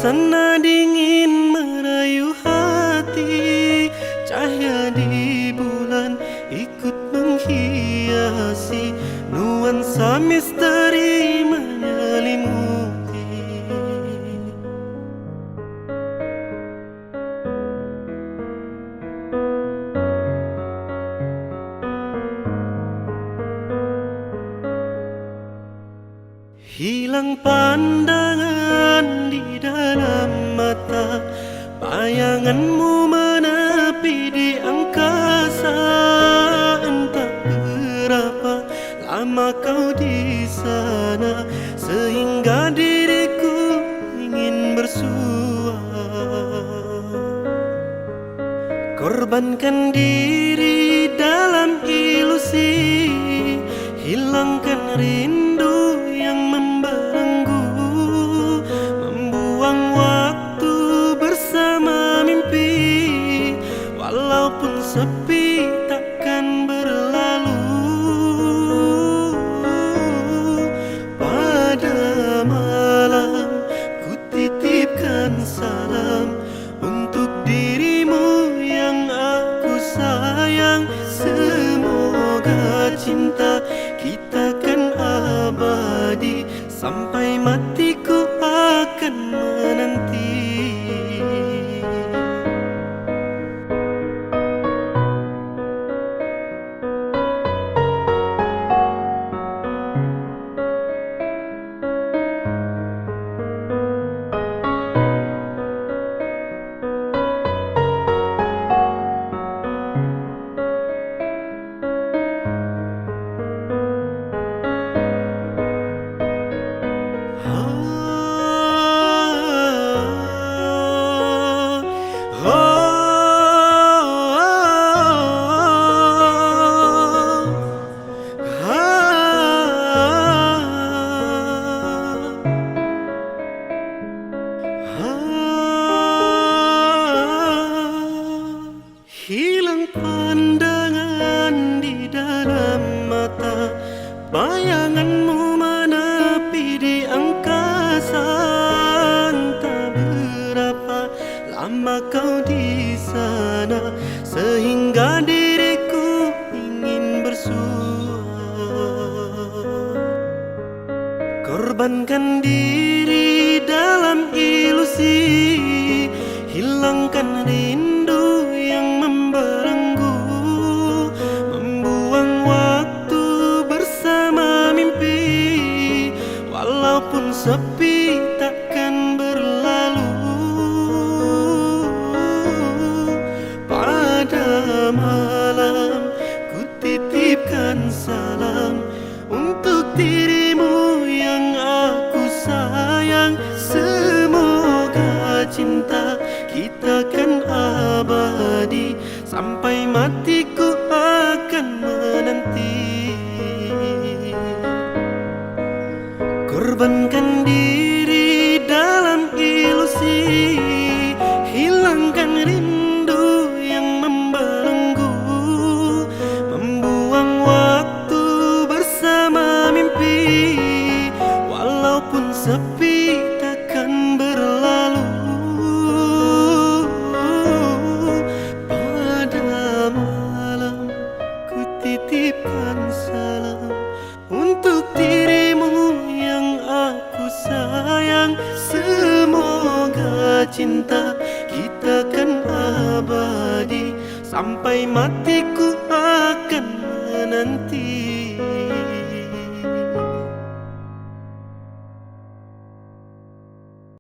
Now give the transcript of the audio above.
Suasana dingin merayu hati, cahaya di bulan ikut menghiasi, nuansa misteri menyelimuti. Hilang pandangan di dalam mata, bayanganmu menepi di angkasa. Entah berapa lama kau di sana, sehingga diriku ingin bersua. Korbankan diri dalam ilusi, hilangkan rindu yang membelenggu, membuang waktu bersama mimpi, walaupun sepi takkan berlalu. Pada malam ku titipkan salam untuk dirimu yang aku sayang. Semoga cinta kita kan abadi, sampai matiku akan menanti. Hilang pandangan di dalam mata, bayanganmu menepi di angkasa. Entah berapa lama kau di sana, sehingga diriku ingin bersua. Korbankan diri dalam ilusi, hilangkan rindu yang membelenggu, membuang waktu bersama mimpi, walaupun sepi takkan berlalu. Pada malam ku titipkan salam untuk dirimu yang aku sayang. Semoga cinta kita kan abadi, sampai matiku akan menanti. Korbankan diri dalam ilusi, hilangkan rindu yang membelenggu, membuang waktu bersama mimpi, walaupun sepi takkan berlalu. Pada malam ku titipkan salam untuk dirimu yang aku sayang. Semoga cinta kita kan abadi, sampai matiku akan menanti.